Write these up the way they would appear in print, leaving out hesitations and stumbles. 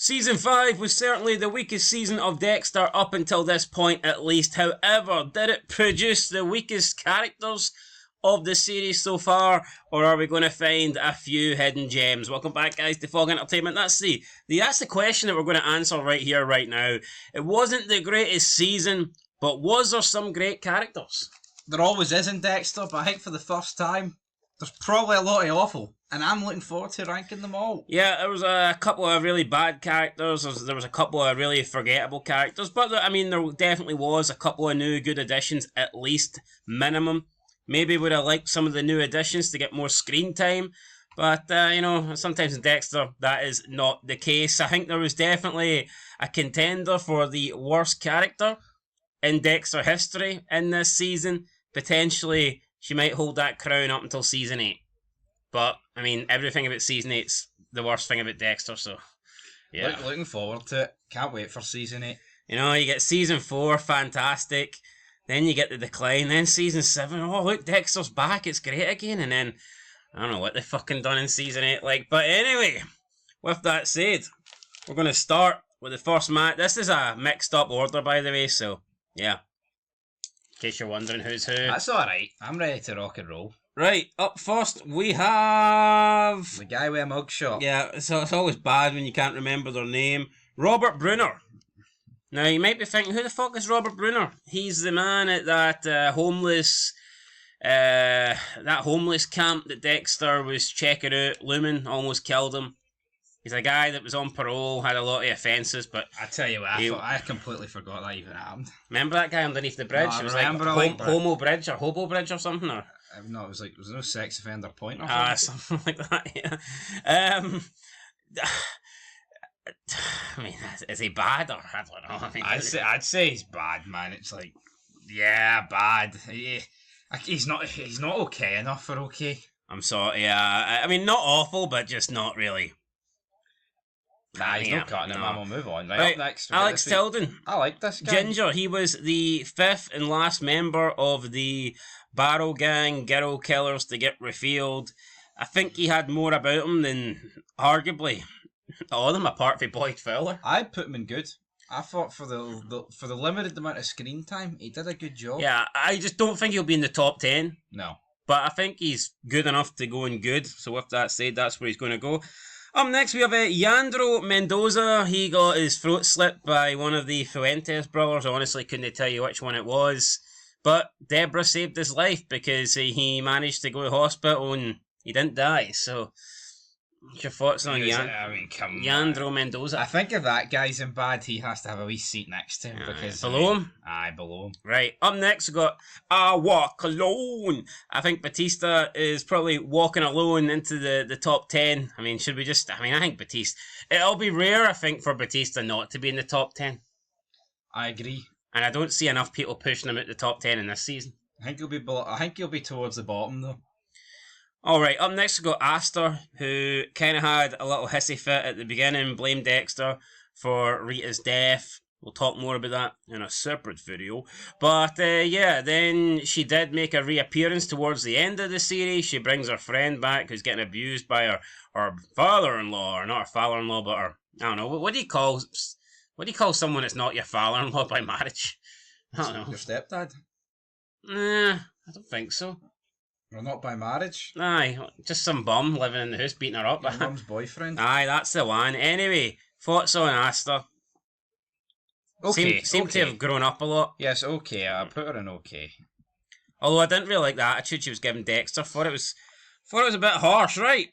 Season 5 was certainly the weakest season of Dexter up until this point at least. However, did it produce the weakest characters of the series so far, or are we going to find a few hidden gems? Welcome back, guys, to Fog Entertainment. That's the question that we're going to answer right here, right now. It wasn't the greatest season, but was there some great characters? There always is in Dexter, but I think for the first time, there's probably a lot of awful, and I'm looking forward to ranking them all. Yeah, there was a couple of really bad characters, there was a couple of really forgettable characters, but I mean, there definitely was a couple of new good additions, at least, minimum. Maybe would have liked some of the new additions to get more screen time, but, you know, sometimes in Dexter, that is not the case. I think there was definitely a contender for the worst character in Dexter history in this season. Potentially, she might hold that crown up until Season 8. But, I mean, everything about Season 8's the worst thing about Dexter, so, yeah. Looking forward to it. Can't wait for Season 8. You know, you get Season 4, fantastic. Then you get the decline. Then Season 7, oh, look, Dexter's back, it's great again. And then, I don't know what they fucking done in Season 8, like. But anyway, with that said, we're going to start with the first match. This is a mixed up order, by the way, so, yeah. In case you're wondering who's who. That's alright. I'm ready to rock and roll. Right, up first we have... the guy with a mugshot. Yeah, so it's always bad when you can't remember their name. Robert Brunner. Now, you might be thinking, who the fuck is Robert Brunner? He's the man at that homeless camp that Dexter was checking out. Lumen almost killed him. He's a guy that was on parole, had a lot of offences, but... I tell you what, I completely forgot that even happened. Remember that guy underneath the bridge? No, it was like Homo Bridge or Hobo Bridge or something? Or? No, it was like, was no sex offender point or something? Something like that, yeah. I mean, is he bad or I don't know? I mean, I'd say he's bad, man. It's like, yeah, bad. He's not okay enough for okay. I'm sorry, yeah. I mean, not awful, but just not really. Nah, he's not cutting him. We'll move on. Right, up next. Alex Tilden. I like this guy. Ginger, he was the 5th and last member of the Barrow Gang Girl Killers to get revealed. I think he had more about him than, arguably, all of them apart from Boyd Fowler. I'd put him in good. I thought for the limited amount of screen time, he did a good job. Yeah, I just don't think he'll be in the top 10. No. But I think he's good enough to go in good. So with that said, that's where he's going to go. Up next, we have Yandro Mendoza. He got his throat slit by one of the Fuentes brothers. I honestly couldn't tell you which one it was. But Deborah saved his life because he managed to go to hospital and he didn't die. So, what's your thoughts on Yandro Mendoza? I think if that guy's in bad, he has to have a wee seat next to him. Because below him? Aye, below him. Right, up next we got I Walk Alone. I think Batista is probably walking alone into the top 10. I mean, I think Batista... It'll be rare, I think, for Batista not to be in the top 10. I agree. And I don't see enough people pushing him at the top 10 in this season. I think he'll be towards the bottom, though. Alright, up next we got Astor, who kind of had a little hissy fit at the beginning, blamed Dexter for Rita's death. We'll talk more about that in a separate video. But, yeah, then she did make a reappearance towards the end of the series. She brings her friend back who's getting abused by her father-in-law, or not her father-in-law, but her, I don't know, what do you call someone that's not your father-in-law by marriage? I don't know. Your stepdad? Nah, I don't think so. Well, not by marriage. Aye, just some bum living in the house beating her up. Your mum's boyfriend. Aye, that's the one. Anyway, thoughts on Astor? Okay. Seemed to have grown up a lot. Yes, okay. I'll put her in okay. Although I didn't really like the attitude she was giving Dexter. Thought it was a bit harsh. Right.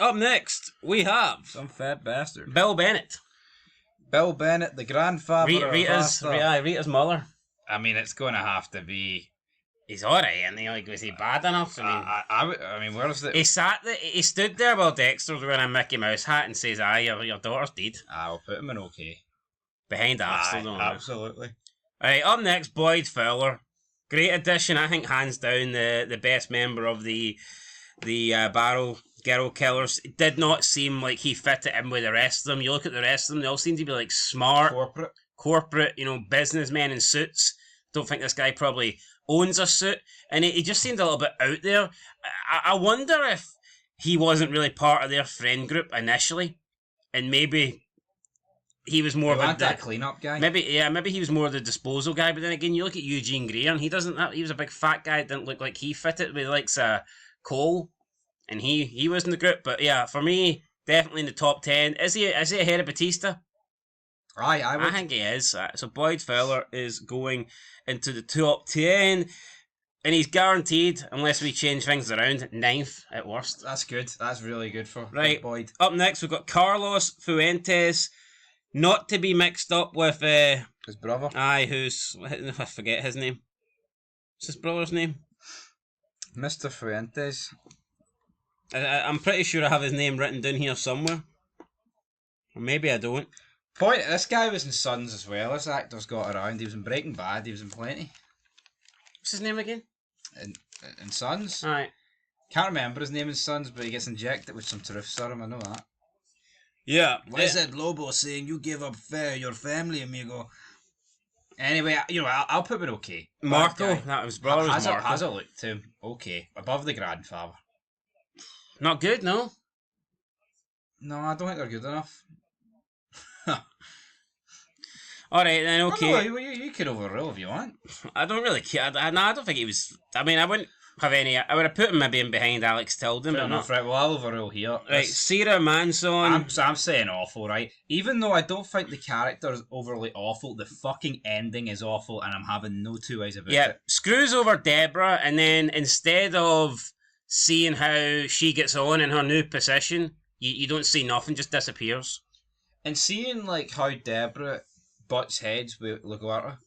Up next, we have some fat bastard. Bill Bennett. Bill Bennett, the grandfather Rita's mother. I mean, it's going to have to be. He's alright, isn't he? Like, was he bad enough? I mean, where's the... He stood there while Dexter was wearing a Mickey Mouse hat and says, aye, your daughter's dead. I'll put him in okay. Behind Astor, don't I? Absolutely. Alright, up next, Boyd Fowler. Great addition, I think, hands down, the best member of the Barrow Girl Killers. It did not seem like he fitted in with the rest of them. You look at the rest of them, they all seem to be, like, smart. Corporate, businessmen in suits. Don't think this guy probably owns a suit, and he just seemed a little bit out there. I wonder if he wasn't really part of their friend group initially, and maybe he was more You of want that a clean-up guy? maybe he was more the disposal guy. But then again, you look at Eugene Greer, and he doesn't. He was a big fat guy. Didn't look like he fit it. But he likes Cole, and he was in the group. But yeah, for me, definitely in the top 10. Is he ahead of Batista? Aye, I would. I think he is. So Boyd Fowler is going into the top 10. And he's guaranteed, unless we change things around, 9th at worst. That's good. That's really good for Right. Boyd. Up next, we've got Carlos Fuentes. Not to be mixed up with... His brother. Aye, who's... I forget his name. What's his brother's name? Mr. Fuentes. I'm pretty sure I have his name written down here somewhere. Or maybe I don't. This guy was in Sons as well. This actor's got around. He was in Breaking Bad. He was in plenty. What's his name again? In Sons. Alright. Can't remember his name in Sons, but he gets injected with some truth serum. I know that. Yeah. Why is that Lobo saying you give up your family, amigo? Anyway, I'll put it okay. Marco. That was brother. Has it looked to him okay. Above the grandfather. Not good, no? No, I don't think they're good enough. Alright then, okay. You could overrule if you want. I don't really care. I don't think he was... I mean, I wouldn't have any... I would have put him maybe in behind Alex Tilden, but not... Right, well, I'll overrule here. Right, Sarah Manson... I'm saying awful, right? Even though I don't think the character is overly awful, the fucking ending is awful, and I'm having no two ways about it. Screws over Deborah, and then instead of seeing how she gets on in her new position, you don't see nothing, just disappears. And seeing, like, how Deborah butts heads with LaGuardia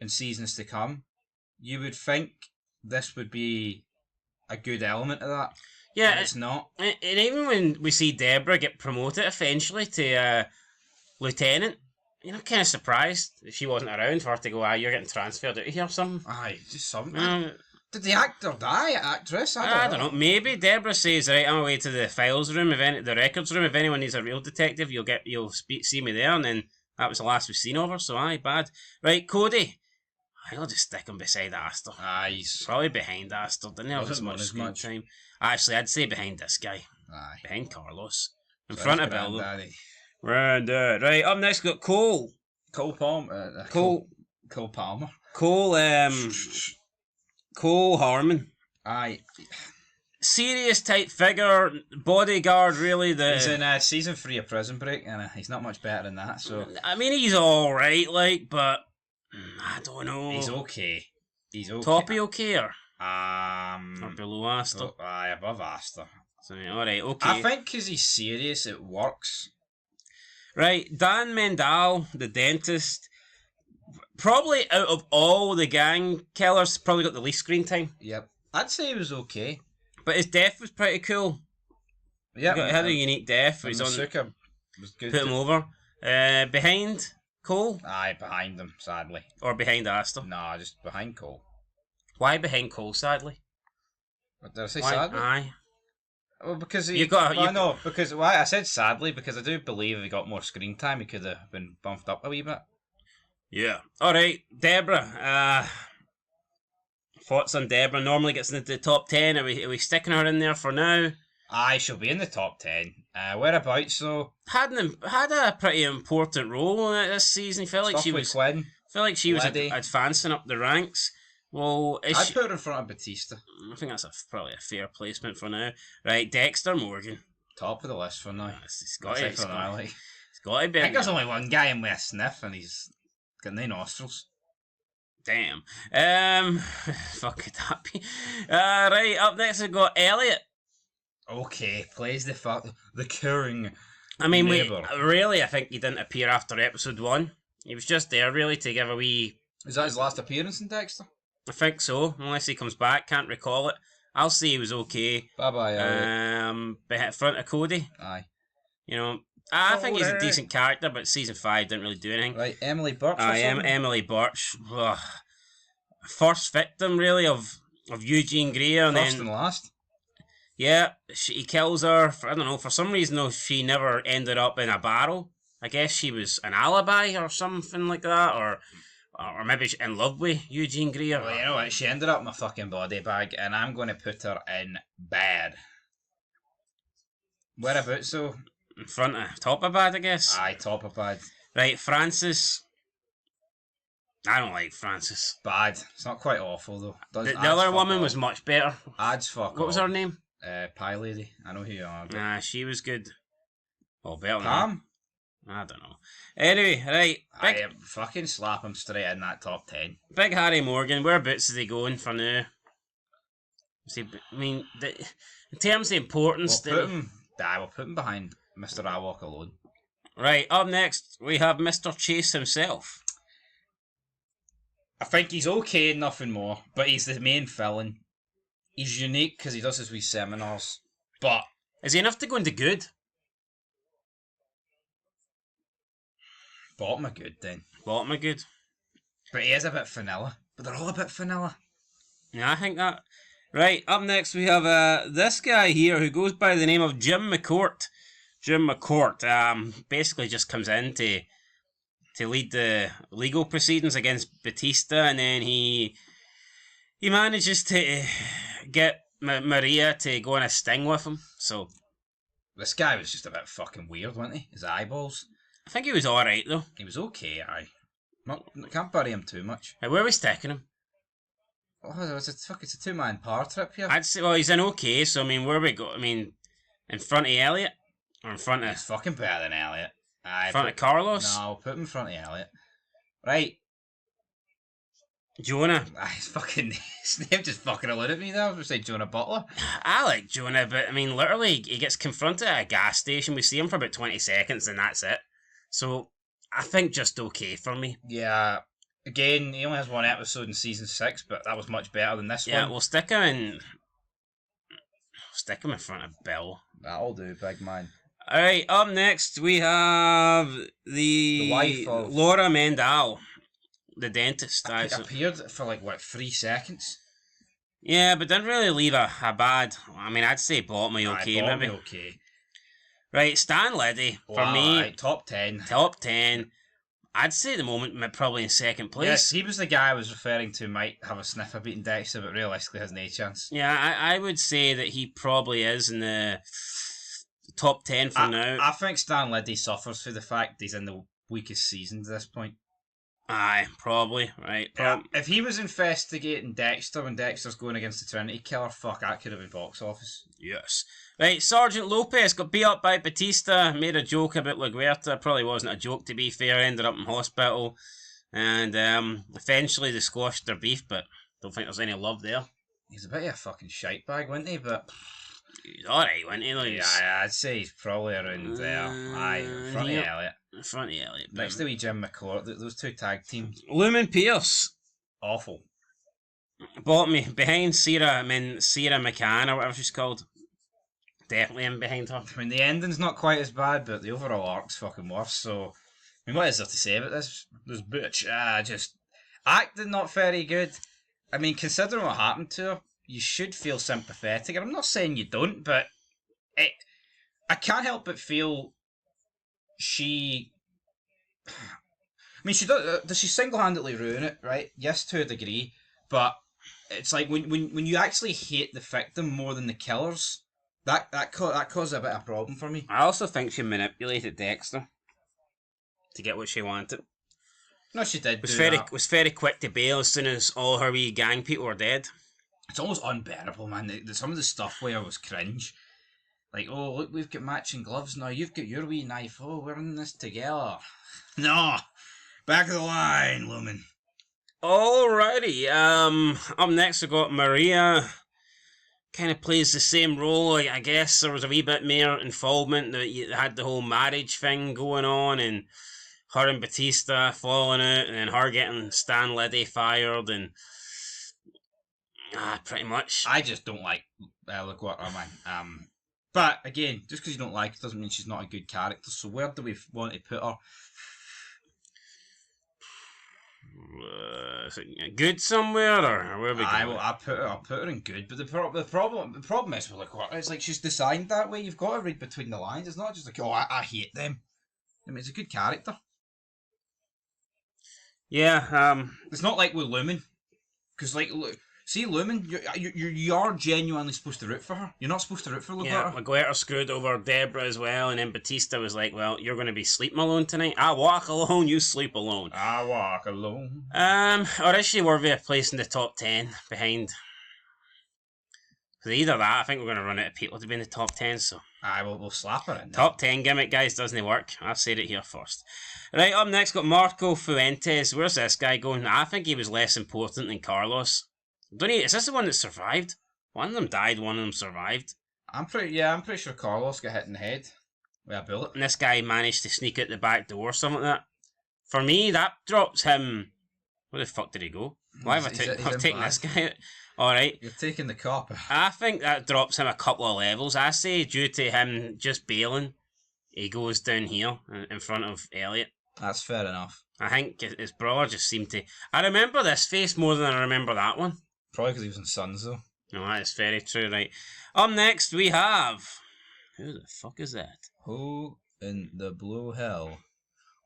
in seasons to come, you would think this would be a good element of that. Yeah, it's not. And even when we see Deborah get promoted eventually to lieutenant, you're kind of surprised if she wasn't around for her to go, you're getting transferred out of here or something. Aye, just something. Did the actor die? Actress? I don't know. Maybe Deborah says, right, I'm away to the files room, the records room. If anyone needs a real detective, you'll see me there, and then that was the last we've seen of her, so aye, bad. Right, Cody. I'll just stick him beside Astor. Aye, he's probably behind Astor. Didn't have as much screen time. Actually, I'd say behind this guy. Aye. Behind Carlos. In front of Bill. Right, right, up next, we've got Cole. Cole Palmer. Cole Palmer. Cole Harmon. Aye. Serious type figure, bodyguard, really. He's in season 3 of Prison Break, and he's not much better than that. So I mean, he's all right, like, but I don't know. He's okay. Toppy okay or below Astor? Aye, above Astor. So, all right, okay. I think because he's serious, it works. Right, Dan Mendal, the dentist. Probably out of all the gang killers, probably got the least screen time. Yep, I'd say he was okay. But his death was pretty cool. Yeah, he had a unique death. He's on. Was good. Put him over. Behind Cole. Aye, behind them, sadly. Or behind Astor. Nah, just behind Cole. Why behind Cole? Sadly. What did I say? Sadly. Aye. Well, because I said sadly because I do believe he got more screen time. He could have been bumped up a wee bit. Yeah. All right, Deborah. Thoughts on Deborah? Normally gets into the top 10. Are we sticking her in there for now? Aye, she'll be in the top 10. Whereabouts though? Had a pretty important role in it this season. Felt like she was Quinn. Felt like she was advancing up the ranks. Well, I'd put her in front of Batista. I think that's probably a fair placement for now. Right, Dexter Morgan. Top of the list for now. It's got to be. I think there's only one guy in with a sniff, and he's got no nostrils. Damn. Fuck could that be? Right, up next we've got Elliot. Okay, plays the curing. I mean, neighbour. I think he didn't appear after episode 1. He was just there, really, to give a wee... Is that his last appearance in Dexter? I think so, unless he comes back. Can't recall it. I'll say he was okay. Bye-bye, Elliot. Front of Cody. Aye. You know, I think he's a decent character, but season 5 didn't really do anything. Right, Emily Birch. Emily Birch. Ugh. First victim, really, of Eugene Greer. First and last. Yeah, he kills her. For some reason, though, she never ended up in a barrel. I guess she was an alibi or something like that, or maybe she's in love with Eugene Greer. Well, you know what? She ended up in my fucking body bag, and I'm going to put her in bad. Whereabouts, though? In front of top of bad, I guess. Aye, top of bad. Right, Francis. I don't like Francis. Bad. It's not quite awful though. The other woman was much better. Ads fuck What was her name? Pie Lady. I know who you are. Nah, she was good. Oh, better than Pam? her. I don't know. Anyway, right. I fucking slap him straight in that top 10. Big Harry Morgan, whereabouts is he going for now? I mean, in terms of importance... We'll put him behind Mr. I Walk Alone. Right, up next, we have Mr. Chase himself. I think he's okay and nothing more, but he's the main villain. He's unique because he does his wee seminars, but... Is he enough to go into good? Bottom are good then. Bottom are good. But he is a bit vanilla. But they're all a bit vanilla. Yeah, I think that... Right, up next we have this guy here who goes by the name of Jim McCourt. Jim McCourt basically just comes in to lead the legal proceedings against Batista, and then he manages to get Maria to go on a sting with him. So this guy was just a bit fucking weird, wasn't he? His eyeballs. I think he was alright though. He was okay, aye. Can't bury him too much. Where are we sticking him? Oh, it's a two-man power trip here. I'd say, well, he's in okay, so I mean, where we go? I mean, in front of Elliot? Or in front of... He's fucking better than Elliot. In front of Carlos? No, put him in front of Elliot. Right. Jonah. His name just fucking eluded me there. I was going to say Jonah Butler. I like Jonah, but I mean, literally, he gets confronted at a gas station. We see him for about 20 seconds, and that's it. So, I think just okay for me. Yeah. Again, he only has one episode in season 6, but that was much better than this one. Yeah, we'll stick him in front of Bill. That'll do, big man. Alright, up next we have the wife of Laura Mendal, the dentist. Appeared for 3 seconds. Yeah, but didn't really leave a bad... I mean, I'd say bottom okay, maybe. Okay. Right, Stan Liddy, for me... Right, top 10. Top 10. I'd say at the moment, probably in second place. Yes, he was the guy I was referring to might have a sniff of beating Dexter, but realistically has no chance. Yeah, I would say that he probably is in the top 10 for now. I think Stan Liddy suffers for the fact he's in the weakest season at this point. Aye, probably, right. If he was investigating Dexter when Dexter's going against the Trinity Killer, fuck, that could have been box office. Yes. Right, Sergeant Lopez got beat up by Batista, made a joke about LaGuerta. Probably wasn't a joke, to be fair, ended up in hospital. And eventually they squashed their beef, but don't think there's any love there. He's a bit of a fucking shite bag, wasn't he? But he's alright, wasn't he? Yeah, I'd say he's probably around there. Aye, in front of Elliot. In front of Elliot. Next to Jim McCourt, those two tag teams. Lumen Pierce. Awful. Bought me behind Sarah McCann or whatever she's called. Definitely in behind her. I mean, the ending's not quite as bad, but the overall arc's fucking worse. So, I mean, what is there to say about this bitch? Just acting not very good. I mean, considering what happened to her, you should feel sympathetic. And I'm not saying you don't, but I can't help but feel she... I mean, she does she single-handedly ruin it, right? Yes, to a degree, but it's like when you actually hate the victim more than the killers, that caused a bit of a problem for me. I also think she manipulated Dexter to get what she wanted. No, she did. Was very quick to bail as soon as all her wee gang people were dead. It's almost unbearable, man. Some of the stuff where was cringe. Like, oh, look, we've got matching gloves now. You've got your wee knife. Oh, we're in this together. No, back of the line, Lumen. Alrighty. Up next we got Maria. Kind of plays the same role. I guess there was a wee bit more involvement. That you had the whole marriage thing going on, and her and Batista falling out, and then her getting Stan Liddy fired, and pretty much. I just don't like LaGuerta, man. But again, just because you don't like her doesn't mean she's not a good character. So where do we want to put her? Good somewhere, or where we going? I'll put her in good. But the problem is with LaGuerta. It's like she's designed that way. You've got to read between the lines. It's not just like, oh, I hate them. I mean, it's a good character. Yeah. It's not like with Lumen, because like See, Lumen, you're genuinely supposed to root for her. You're not supposed to root for Yeah, Laguerta. McGuire screwed over Deborah as well, and then Batista was like, well, you're going to be sleeping alone tonight. I walk alone, you sleep alone. I walk alone. Or is she worthy of place in the top 10 behind? Because either that, I think we're going to run out of people to be in the top 10, so... Aye, we'll slap her in there. Top 10 gimmick, guys, doesn't work. I've said it here first. Right, up next, got Marco Fuentes. Where's this guy going? I think he was less important than Carlos. Is this the one that survived? One of them died, one of them survived. I'm pretty sure Carlos got hit in the head with a bullet. And this guy managed to sneak out the back door or something like that. For me, that drops him... Where the fuck did he go? Why have I've taken this guy out? Alright. You're taking the cop. I think that drops him a couple of levels. I say due to him just bailing, he goes down here in front of Elliot. That's fair enough. I think his brother just seemed to... I remember this face more than I remember that one. Probably because he was in Sons, though. No, that is very true, right. Up next, we have... Who the fuck is that? Who in the blue hell?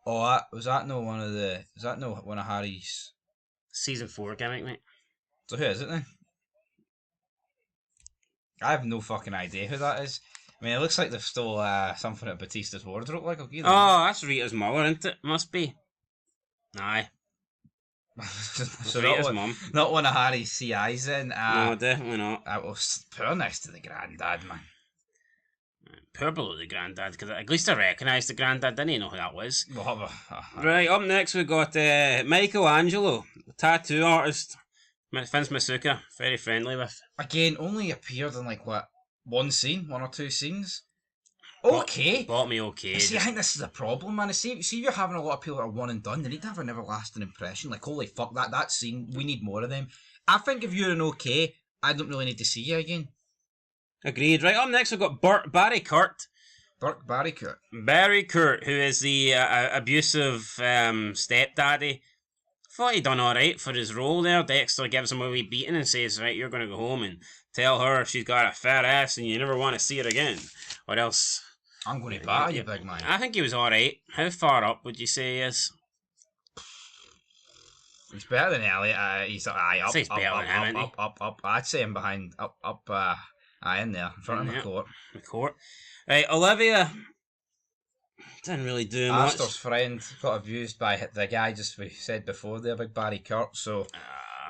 Oh, was that no one of Harry's... Season 4 gimmick, mate. So who is it then? I have no fucking idea who that is. I mean, it looks like they've stole something at Batista's wardrobe, like, okay. Oh, that's Rita's mother, isn't it? Must be. Aye. So Rita's mum. Not one of Harry's CIs then. No, definitely not. I was put her next to the granddad, man. Poor below the granddad, because at least I recognised the granddad, didn't he know who that was? Right, up next we got Michelangelo, the tattoo artist. Vince Masuka, very friendly with. Again, only appeared in like what, one or two scenes. Okay. Bought me okay. See, I think this is a problem, man. See, if you're having a lot of people that are one and done, they need to have an everlasting impression. Like, holy fuck, that scene, we need more of them. I think if you're an okay, I don't really need to see you again. Agreed. Right, up next we've got Barry Kurt. Barry Kurt. Barry Kurt, who is the abusive stepdaddy. Thought he done alright for his role there. Dexter gives him a wee beating and says, right, you're going to go home and tell her she's got a fat ass and you never want to see her again. Or else... I'm going to batter you, big man. I think he was alright. How far up would you say he is? He's better than Elliot. He's up. I'd say him behind, in there, in front of the court. Right, Olivia didn't really do much. Astor's friend got abused by the guy we said before there, big Barry Kurt, so...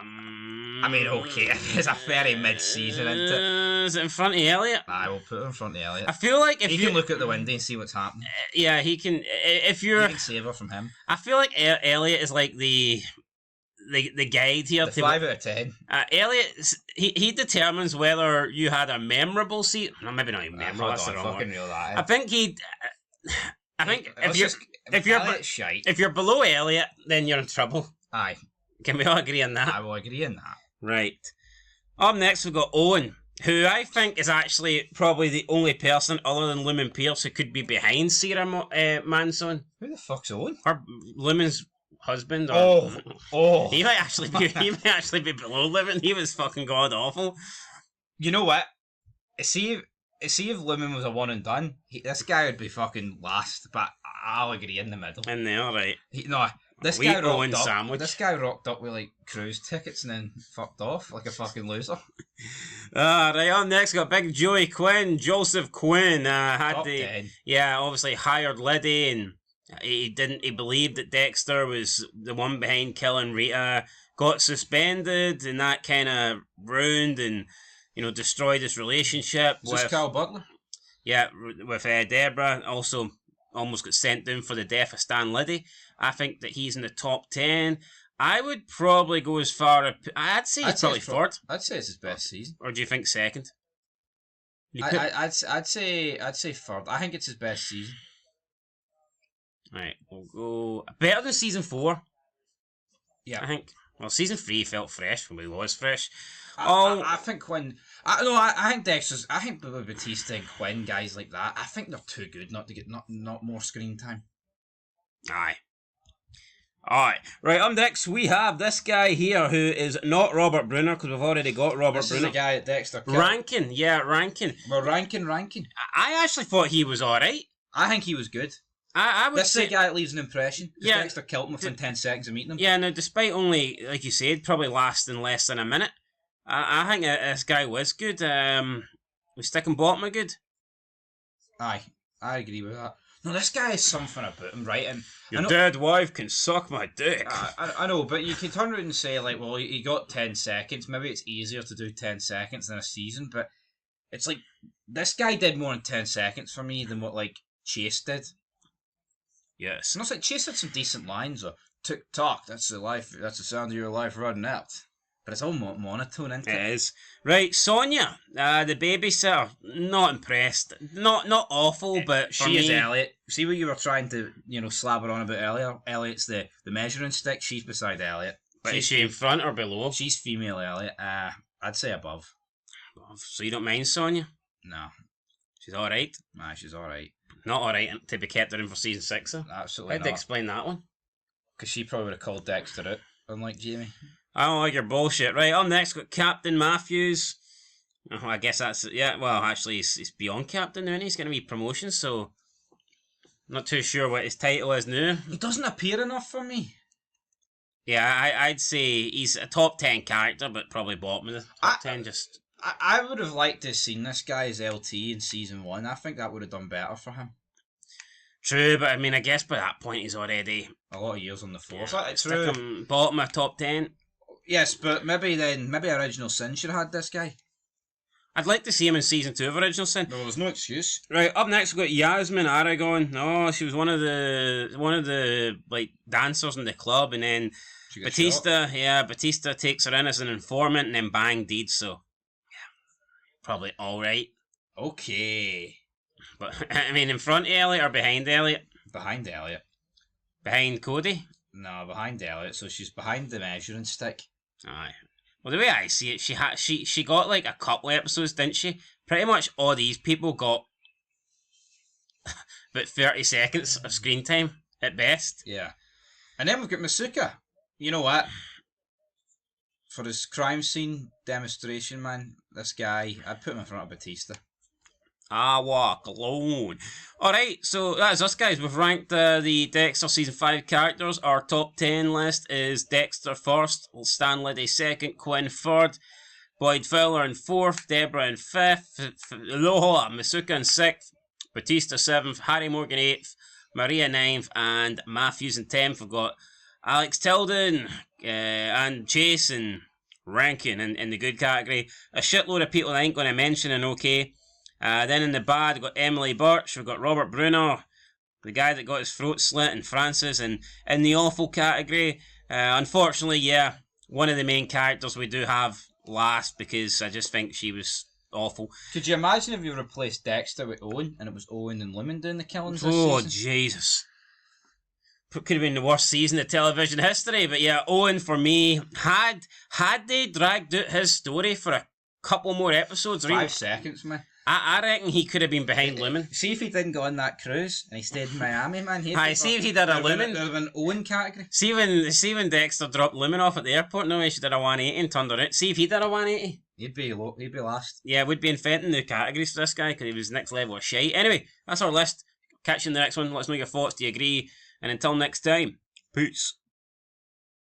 I mean, okay, it's a very mid-season, isn't it? Is it in front of Elliot? I will put it in front of Elliot. I feel like if he can look at the window and see what's happening. Yeah, he can. If you're... You can save her from him. I feel like Elliot is like the guide here. The 5 out of 10. Elliot, he determines whether you had a memorable seat. No, maybe not even memorable. That's the wrong word. I think if you're below Elliot, then you're in trouble. Aye. Can we all agree on that? I will agree on that. Right. Up next we've got Owen, who I think is actually probably the only person other than Lumen Pierce who could be behind Sarah Manson. Who the fuck's Owen? Or Lumen's husband. Oh. He might actually be below Lumen. He was fucking god awful. You know what? See if Lumen was a one and done, this guy would be fucking last, but I'll agree in the middle. In there, right. This guy rocked up with like cruise tickets and then fucked off like a fucking loser. Right, on next got big Joseph Quinn. Obviously hired Liddy, and he believed that Dexter was the one behind killing Rita. Got suspended, and that kind of ruined and destroyed his relationship with Carl Butler. Yeah, with Deborah. Also, almost got sent down for the death of Stan Liddy. I think that he's in the top 10. I would probably go as far as... I'd say he's probably third. I'd say it's his best season. Or do you think second? I'd say third. I think it's his best season. Right, we'll go... Better than season 4. Yeah. I think. Well, season 3 felt fresh when he was fresh. I think when... I think Dexter's... I think Batista and Quinn, guys like that, I think they're too good not to get not more screen time. Aye. Alright, right, up next we have this guy here who is not Robert Brunner, because we've already got Robert Brunner. This is the guy at Dexter killed. Rankin. Well, Rankin. I actually thought he was alright. I think he was good. I would this say... is the guy that leaves an impression. Yeah. Dexter killed him within 10 seconds of meeting him. Yeah, now despite only, like you said, probably lasting less than a minute, I think this guy was good. We sticking bottom of good. Aye, I agree with that. No, this guy is something about him, right? And Your dead wife can suck my dick. I know, but you can turn around and say, like, well, he got 10 seconds. Maybe it's easier to do 10 seconds than a season, but it's like, this guy did more than 10 seconds for me than what, like, Chase did. Yes. And it's like, Chase had some decent lines, or tick tock, that's the sound of your life running out. But it's all monotone, isn't it? It is. Right, Sonia, the babysitter, not impressed. Not awful, but for She is me, Elliot. See what you were trying to, slab her on about earlier? Elliot's the measuring stick, she's beside Elliot. But is she in front or below? She's female Elliot. I'd say above. So you don't mind Sonia? No. She's alright. Nah, she's alright. Not alright to be kept her in for season 6. Absolutely I'd not. explain that one. Because she probably would have called Dexter out, unlike Jamie. I don't like your bullshit. Right, up next, got Captain Matthews. Oh, I guess that's... Yeah, well, actually, he's beyond Captain now, and he's going to be promotion, so... Not too sure what his title is now. He doesn't appear enough for me. Yeah, I'd say he's a top 10 character, but probably bottom of the top 10, just... I would have liked to have seen this guy as LT in season 1. I think that would have done better for him. True, but I mean, I guess by that point he's already... A lot of years on the force. Yeah, stick him bottom of top 10. Yes, but maybe Original Sin should have had this guy. I'd like to see him in season 2 of Original Sin. No, there's no excuse. Right, up next we've got Yasmin Aragon. Oh, she was one of the like dancers in the club, and then Batista takes her in as an informant, and then bang, deed. So, yeah, probably all right. Okay, but I mean, in front of Elliot or behind Elliot? Behind Elliot. Behind Cody? No, behind Elliot. So she's behind the measuring stick. Aye. Well, the way I see it, she got like a couple episodes, didn't she? Pretty much all these people got about 30 seconds of screen time at best. Yeah. And then we've got Masuka. You know what? For his crime scene demonstration, man, this guy, I'd put him in front of Batista. I walk alone. Alright, so that's us, guys. We've ranked the Dexter Season 5 characters. Our top 10 list is Dexter first, Stan Liddy second, Quinn third, Boyd Fowler in fourth, Deborah in fifth, Masuka in sixth, Batista seventh, Harry Morgan eighth, Maria ninth, and Matthews in 10th. We've got Alex Tilden and Chase and Rankin in the good category. A shitload of people I ain't going to mention in okay. Then in the bad, we've got Emily Birch, we've got Robert Bruno, the guy that got his throat slit, and Francis. And in the awful category, unfortunately, yeah, one of the main characters we do have last, because I just think she was awful. Could you imagine if you replaced Dexter with Owen, and it was Owen and Lemon doing the killings this Oh, season? Jesus. Could have been the worst season of television history, but yeah, Owen for me, had they dragged out his story for a couple more episodes, 5 seconds, man. I reckon he could have been behind Lumen. See if he didn't go on that cruise and he stayed in Miami, man. See if he did a Lumen. There would have been Owen category. See when Dexter dropped Lumen off at the airport, no way she did a 180 and turned her out. See if he did a 180. He'd be last. Yeah, we'd be inventing new categories for this guy because he was next level of shite. Anyway, that's our list. Catch you in the next one. Let us know your thoughts. Do you agree? And until next time, peace.